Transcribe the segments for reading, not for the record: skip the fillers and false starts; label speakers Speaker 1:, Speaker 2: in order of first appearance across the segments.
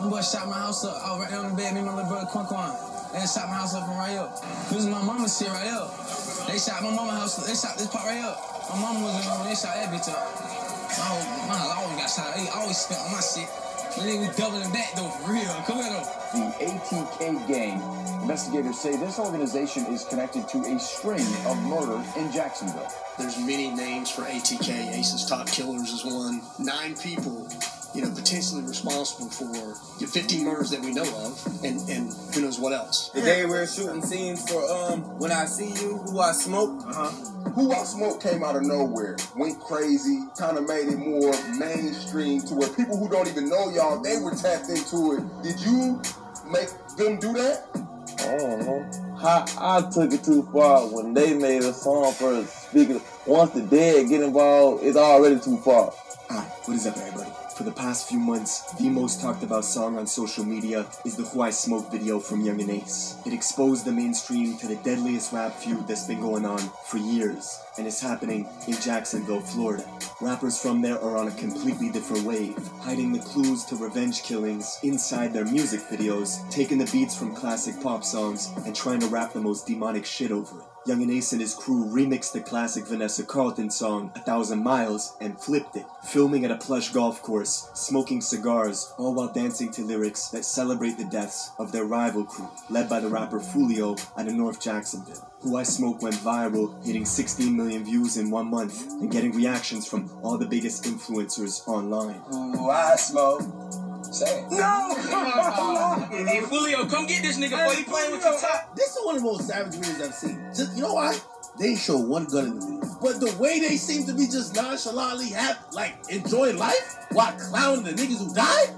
Speaker 1: Them boys shot my house up. I was right there on the bed, me and my little brother Quan. They shot my house up from right up. This is my mama's shit right up. They shot my mama's house up. They shot this part right up. My mama was in the room. They shot that bitch up. My house always got shot up. They always spent on my shit. But then we doubling back though, for real. Come here though.
Speaker 2: The ATK gang. Investigators say this organization is connected to a string of murders in Jacksonville.
Speaker 3: There's many names for ATK. Ace's Top Killers is one. 9 people, potentially responsible for the 15 murders that we know of, and who knows what else.
Speaker 4: The day we're shooting scenes for When I See You, Who I Smoke.
Speaker 5: Who I Smoke came out of nowhere, went crazy, kind of made it more mainstream to where people who don't even know y'all, they were tapped into it. Did you make them do that?
Speaker 6: I don't know. I took it too far when they made a song for a speaker. Once the dead get involved, it's already too far.
Speaker 7: Hi, what is up, everybody? For the past few months, the most talked about song on social media is the Who I Smoke video from Young and Ace. It exposed the mainstream to the deadliest rap feud that's been going on for years, and it's happening in Jacksonville, Florida. Rappers from there are on a completely different wave, hiding the clues to revenge killings inside their music videos, taking the beats from classic pop songs, and trying to rap the most demonic shit over it. Young and Ace and his crew remixed the classic Vanessa Carlton song 1,000 Miles and flipped it, filming at a plush golf course, smoking cigars, all while dancing to lyrics that celebrate the deaths of their rival crew, led by the rapper Fulio out of North Jacksonville. Who I Smoke went viral, hitting 16 million views in 1 month, and getting reactions from all the biggest influencers online.
Speaker 4: Who I Smoke. Say it.
Speaker 1: No! Hey, Fulio, come get this nigga, boy. He playing with your top.
Speaker 8: This is one of the most savage videos I've seen. Just, you know why? They ain't show one gun in the video. But the way they seem to be just nonchalantly happy, enjoying life while clowning the niggas who died?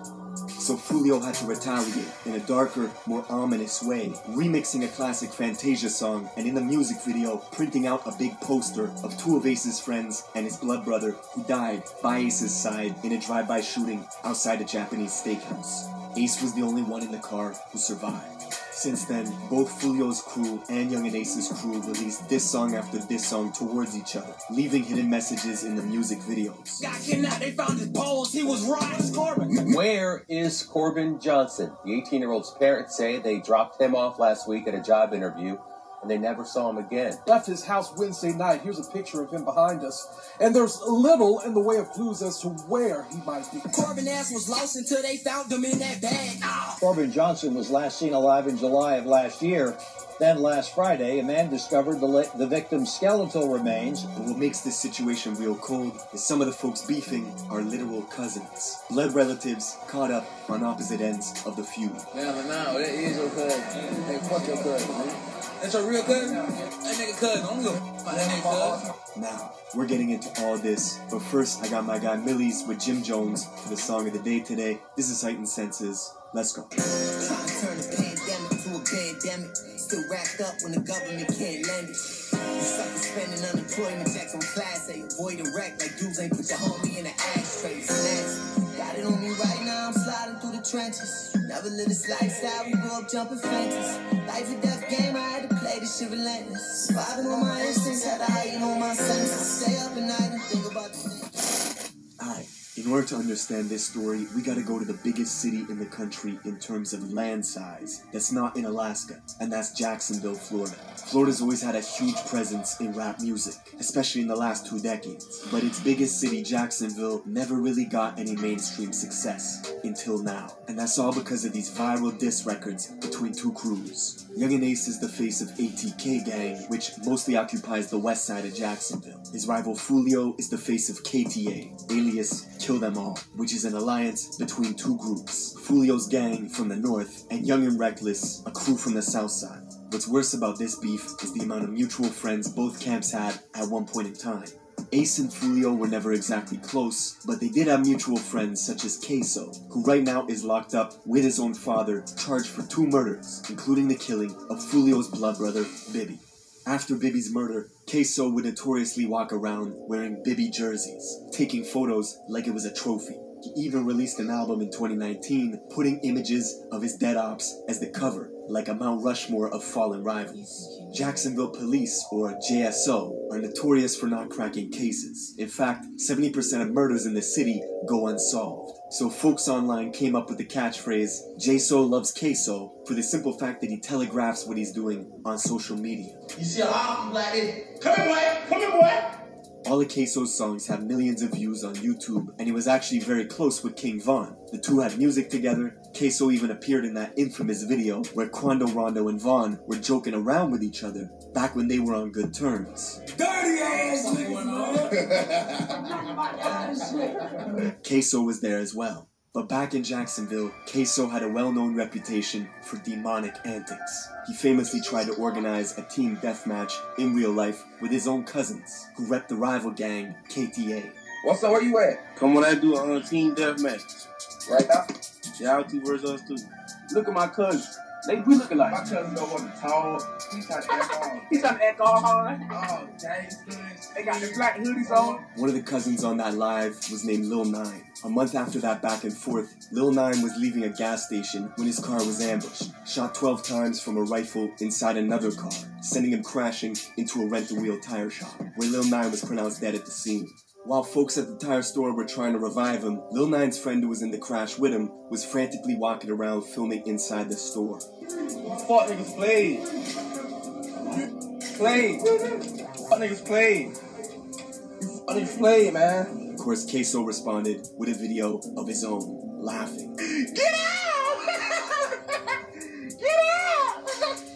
Speaker 7: So Fulio had to retaliate in a darker, more ominous way, remixing a classic Fantasia song, and in the music video, printing out a big poster of 2 of Ace's friends and his blood brother who died by Ace's side in a drive-by shooting outside a Japanese steakhouse. Ace was the only one in the car who survived. Since then, both Fulio's crew and Young and Ace's crew released this song after this song towards each other, leaving hidden messages in the music videos.
Speaker 1: Got kidnapped, they found his balls, he was right. Corbin.
Speaker 9: Where is Corbin Johnson? The 18-year-old's parents say they dropped him off last week at a job interview, and they never saw him again.
Speaker 10: Left his house Wednesday night. Here's a picture of him behind us. And there's little in the way of clues as to where he might be.
Speaker 1: Corbin ass was lost until they found him in that bag.
Speaker 11: Corbin Johnson was last seen alive in July of last year. Then last Friday, a man discovered the victim's skeletal remains.
Speaker 7: But what makes this situation real cold is some of the folks beefing are literal cousins. Blood relatives caught up on opposite ends of the feud.
Speaker 1: Yeah, but now, that is your cousin. Hey, fuck your cousin, man. That's your real cousin? That nigga cousin. I'm gonna go about that nigga cousin.
Speaker 7: Now, we're getting into all this, but first I got my guy Millies with Jim Jones for the song of the day today. This is Heightened Senses. Let's go.
Speaker 12: Trying to turn a pandemic to a pandemic. Still racked up when the government can't lend it. You suckers spending unemployment checks on class A. Avoiding wreck like dudes ain't put your homie in the ashtray. Snatch. Got it on me right now, I'm sliding through the trenches. Never live this lifestyle, we grew up jumping fences. Life or death game, I had to play this shit relentless. Surviving on my instincts, had to heighten on my senses. Stay up at night and think about the things.
Speaker 7: Alright, in order to understand this story, we gotta go to the biggest city in the country in terms of land size. That's not in Alaska, and that's Jacksonville, Florida. Florida's always had a huge presence in rap music, especially in the last 2 decades. But its biggest city, Jacksonville, never really got any mainstream success until now. And that's all because of these viral diss records between 2 crews. Young and Ace is the face of ATK gang, which mostly occupies the west side of Jacksonville. His rival Fulio is the face of KTA, alias Kill Them All, which is an alliance between 2 groups. Fulio's gang from the north, and Young and Reckless, a crew from the south side. What's worse about this beef is the amount of mutual friends both camps had at one point in time. Ace and Fulio were never exactly close, but they did have mutual friends such as Queso, who right now is locked up with his own father, charged for 2 murders, including the killing of Fulio's blood brother, Bibby. After Bibby's murder, Queso would notoriously walk around wearing Bibby jerseys, taking photos like it was a trophy. He even released an album in 2019, putting images of his dead ops as the cover, like a Mount Rushmore of fallen rivals. Jacksonville police, or JSO, are notorious for not cracking cases. In fact, 70% of murders in the city go unsolved. So folks online came up with the catchphrase, JSO loves queso, for the simple fact that he telegraphs what he's doing on social media.
Speaker 8: You see a lot of people like this. Come here, boy. Come here, boy.
Speaker 7: All of Queso's songs have millions of views on YouTube, and he was actually very close with King Von. The two had music together. Queso even appeared in that infamous video where Quando Rondo and Von were joking around with each other back when they were on good terms.
Speaker 8: Dirty ass niggas.
Speaker 7: Queso was there as well. But back in Jacksonville, Queso had a well-known reputation for demonic antics. He famously tried to organize a team deathmatch in real life with his own cousins, who repped the rival gang, KTA.
Speaker 5: What's up? Where you at?
Speaker 13: Come when I do a team deathmatch.
Speaker 5: Right now?
Speaker 13: Y'all two versus us two.
Speaker 5: Look at my cousin. We look alike. My cousin don't want to talk. He's trying to act all. He's trying to act all hard. Oh, gangsters. They got the black hoodies on.
Speaker 7: One of the cousins on that live was named Lil 9. A month after that back and forth, Lil 9 was leaving a gas station when his car was ambushed, shot 12 times from a rifle inside another car, sending him crashing into a rent-a-wheel tire shop, where Lil 9 was pronounced dead at the scene. While folks at the tire store were trying to revive him, Lil 9's friend who was in the crash with him was frantically walking around filming inside the store.
Speaker 5: Fuck niggas played. Fuck niggas played. Fuck niggas played, man.
Speaker 7: Of course, Queso responded with a video of his own, laughing.
Speaker 8: Get out! Get out!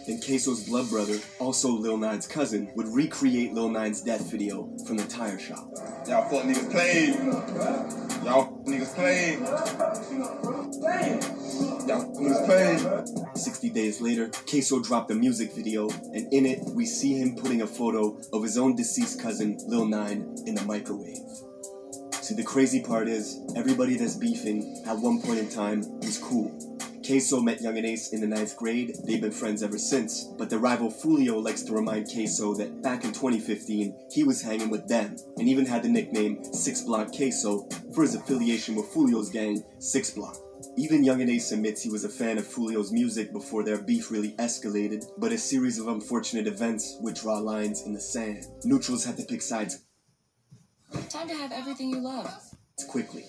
Speaker 7: Then Queso's blood brother, also Lil 9's cousin, would recreate Lil 9's death video from the tire shop.
Speaker 5: Y'all fuck niggas played. Y'all niggas played. Y'all niggas played.
Speaker 7: 60 days later, Queso dropped a music video, and in it, we see him putting a photo of his own deceased cousin, Lil 9, in the microwave. See, the crazy part is, everybody that's beefing, at one point in time, was cool. Queso met Young and Ace in the 9th grade, they've been friends ever since, but the rival Fulio likes to remind Queso that back in 2015, he was hanging with them, and even had the nickname 6 Block Queso for his affiliation with Fulio's gang, 6 Block. Even Young and Ace admits he was a fan of Fulio's music before their beef really escalated, but a series of unfortunate events would draw lines in the sand. Neutrals had to pick sides.
Speaker 14: Time to have everything you love.
Speaker 7: Quickly.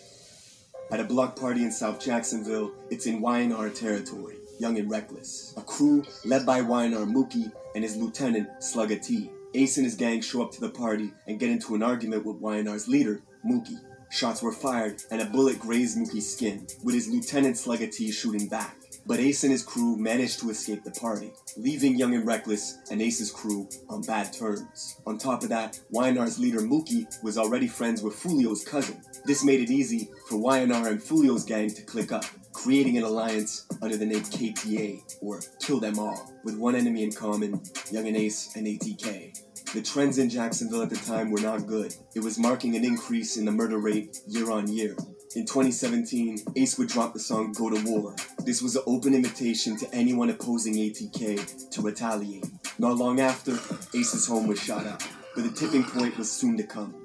Speaker 7: At a block party in South Jacksonville, it's in YNR territory, Young and Reckless. A crew led by YNR Mookie and his lieutenant, Slugga T. Ace and his gang show up to the party and get into an argument with YNR's leader, Mookie. Shots were fired and a bullet grazed Mookie's skin, with his lieutenant Slugga T shooting back. But Ace and his crew managed to escape the party, leaving Young and Reckless and Ace's crew on bad terms. On top of that, YNR's leader Mookie was already friends with Fulio's cousin. This made it easy for YNR and Fulio's gang to click up, creating an alliance under the name KTA, or Kill Them All, with one enemy in common, Young and Ace and ATK. The trends in Jacksonville at the time were not good. It was marking an increase in the murder rate year on year. In 2017, Ace would drop the song Go to War. This was an open invitation to anyone opposing ATK to retaliate. Not long after, Ace's home was shot up, but the tipping point was soon to come.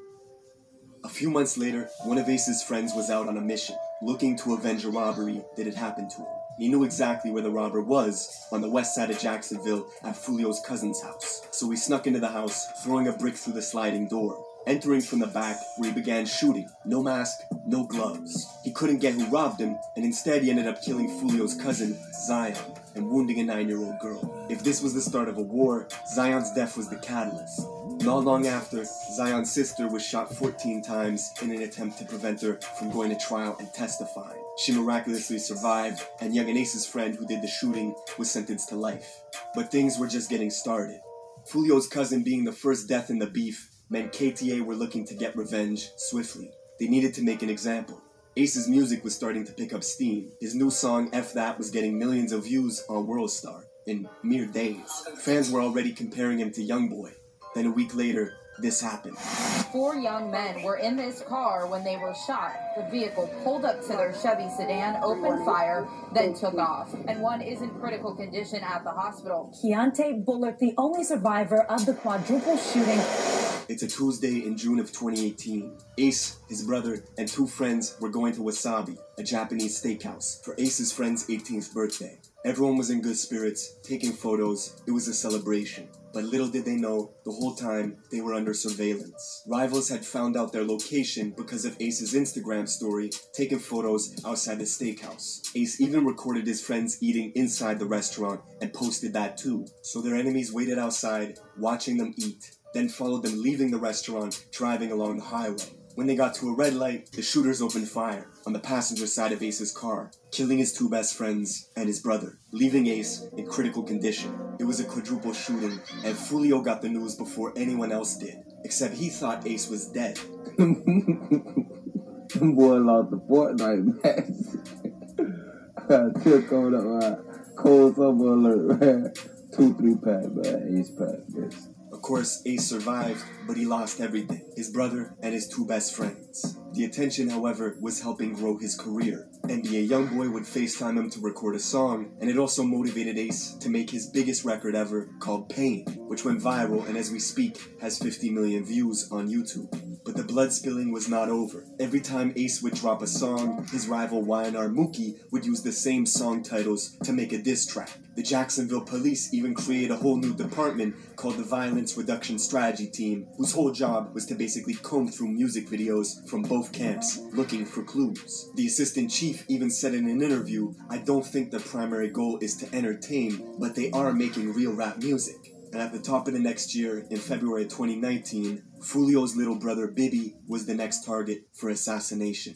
Speaker 7: A few months later, one of Ace's friends was out on a mission, looking to avenge a robbery that had happened to him. He knew exactly where the robber was, on the west side of Jacksonville at Fulio's cousin's house. So he snuck into the house, throwing a brick through the sliding door. Entering from the back, where he began shooting. No mask, no gloves. He couldn't get who robbed him, and instead he ended up killing Fulio's cousin, Zion, and wounding a 9-year-old girl. If this was the start of a war, Zion's death was the catalyst. Not long after, Zion's sister was shot 14 times in an attempt to prevent her from going to trial and testifying. She miraculously survived, and Young and Ace's friend who did the shooting was sentenced to life. But things were just getting started. Fulio's cousin being the first death in the beef meant KTA were looking to get revenge swiftly. They needed to make an example. Ace's music was starting to pick up steam. His new song, F That, was getting millions of views on WorldStar in mere days. Fans were already comparing him to Youngboy. Then a week later, this happened.
Speaker 15: 4 young men were in this car when they were shot. The vehicle pulled up to their Chevy sedan, opened fire, then took off. And one is in critical condition at the hospital.
Speaker 16: Keontae Bullard, the only survivor of the quadruple shooting.
Speaker 7: It's a Tuesday in June of 2018. Ace, his brother, and 2 friends were going to Wasabi, a Japanese steakhouse, for Ace's friend's 18th birthday. Everyone was in good spirits, taking photos. It was a celebration. But little did they know, the whole time, they were under surveillance. Rivals had found out their location because of Ace's Instagram story, taking photos outside the steakhouse. Ace even recorded his friends eating inside the restaurant and posted that too. So their enemies waited outside, watching them eat, then followed them leaving the restaurant, driving along the highway. When they got to a red light, the shooters opened fire on the passenger side of Ace's car, killing his 2 best friends and his brother, leaving Ace in critical condition. It was a quadruple shooting, and Fulio got the news before anyone else did, except he thought Ace was dead.
Speaker 6: Boy lost the Fortnite match. Took on up cold summer alert, man. 2-3 pack, man. Ace pack, bitch.
Speaker 7: Of course, Ace survived, but he lost everything, his brother and his 2 best friends. The attention, however, was helping grow his career. NBA YoungBoy would FaceTime him to record a song, and it also motivated Ace to make his biggest record ever, called Pain, which went viral and as we speak has 50 million views on YouTube. But the blood spilling was not over. Every time Ace would drop a song, his rival Y&R Mookie would use the same song titles to make a diss track. The Jacksonville police even created a whole new department called the Violence Reduction Strategy Team, whose whole job was to basically comb through music videos from both camps, looking for clues. The assistant chief even said in an interview, "I don't think the primary goal is to entertain, but they are making real rap music." And at the top of the next year, in February 2019, Fulio's little brother Bibby was the next target for assassination.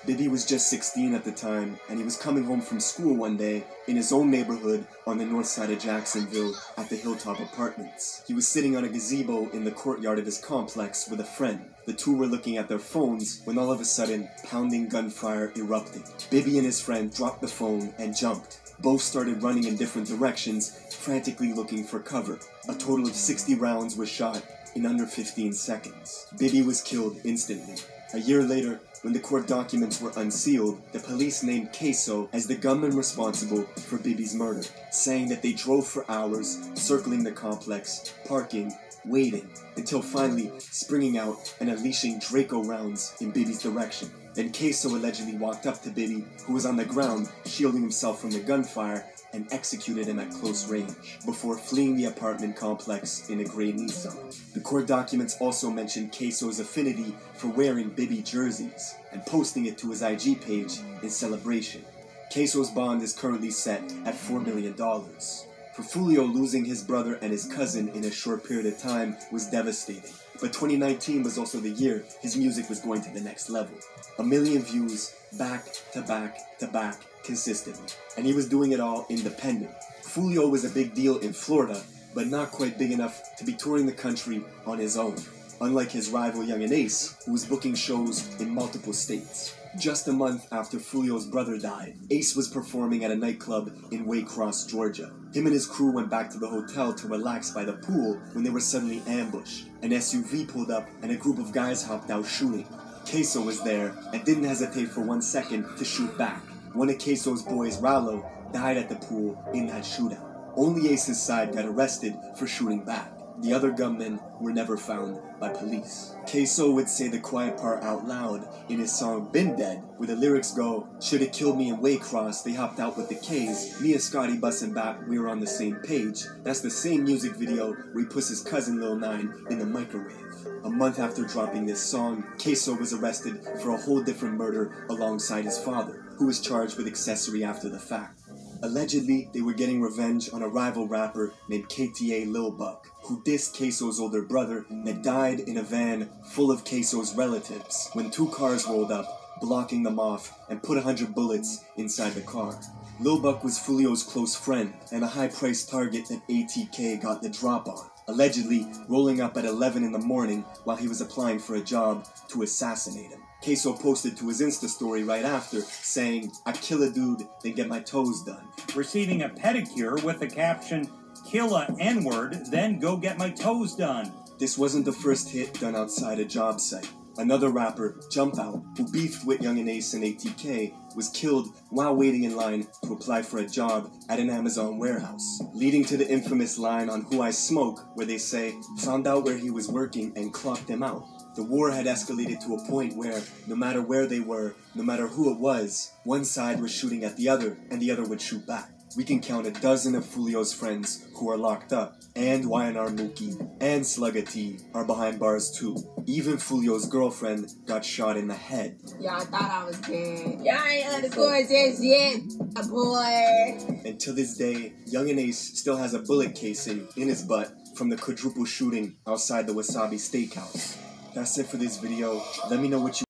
Speaker 7: Bibby was just 16 at the time, and he was coming home from school one day in his own neighborhood on the north side of Jacksonville at the Hilltop Apartments. He was sitting on a gazebo in the courtyard of his complex with a friend. The 2 were looking at their phones when all of a sudden, pounding gunfire erupted. Bibby and his friend dropped the phone and jumped. Both started running in different directions, frantically looking for cover. A total of 60 rounds were shot in under 15 seconds. Bibby was killed instantly. A year later, when the court documents were unsealed, the police named Queso as the gunman responsible for Bibby's murder, saying that they drove for hours, circling the complex, parking, waiting, until finally springing out and unleashing Draco rounds in Bibby's direction. Then Queso allegedly walked up to Bibby, who was on the ground, shielding himself from the gunfire, and executed him at close range, before fleeing the apartment complex in a gray Nissan. The court documents also mentioned Queso's affinity for wearing Bibby jerseys, and posting it to his IG page in celebration. Queso's bond is currently set at $4 million. For Fulio, losing his brother and his cousin in a short period of time was devastating. But 2019 was also the year his music was going to the next level. 1 million views, back to back to back, consistently. And he was doing it all independent. Fulio was a big deal in Florida, but not quite big enough to be touring the country on his own. Unlike his rival Young and Ace, who was booking shows in multiple states. Just a month after Fulio's brother died, Ace was performing at a nightclub in Waycross, Georgia. Him and his crew went back to the hotel to relax by the pool when they were suddenly ambushed. An SUV pulled up and a group of guys hopped out shooting. Queso was there and didn't hesitate for 1 second to shoot back. One of Queso's boys, Rallo, died at the pool in that shootout. Only Ace's side got arrested for shooting back. The other gunmen were never found by police. Queso would say the quiet part out loud in his song Been Dead, where the lyrics go, "Shoulda killed me in Waycross, they hopped out with the K's. Me and Scotty bustin' back, we were on the same page." That's the same music video where he puts his cousin Lil 9 in the microwave. A month after dropping this song, Queso was arrested for a whole different murder alongside his father, who was charged with accessory after the fact. Allegedly, they were getting revenge on a rival rapper named KTA Lil Buck, who dissed Queso's older brother that died in a van full of Queso's relatives when 2 cars rolled up, blocking them off, and put 100 bullets inside the car. Lil Buck was Fulio's close friend and a high-priced target that ATK got the drop on, allegedly rolling up at 11 in the morning while he was applying for a job to assassinate him. Queso posted to his Insta story right after, saying, "I kill a dude, then get my toes done."
Speaker 17: Receiving a pedicure with the caption, "Kill a N-word, then go get my toes done."
Speaker 7: This wasn't the first hit done outside a job site. Another rapper, Jump Out, who beefed with Young and Ace and ATK, was killed while waiting in line to apply for a job at an Amazon warehouse, leading to the infamous line on Who I Smoke, where they say, found out where he was working and clocked him out. The war had escalated to a point where, no matter where they were, no matter who it was, one side was shooting at the other, and the other would shoot back. We can count a dozen of Fulio's friends who are locked up, and YNR Mookie and Slugga T are behind bars too. Even Fulio's girlfriend got shot in the head.
Speaker 17: Y'all thought I was dead. Y'all ain't underscored this yet, boy.
Speaker 7: And to this day, Young and Ace still has a bullet casing in his butt from the quadruple shooting outside the Wasabi Steakhouse. That's it for this video. Let me know what you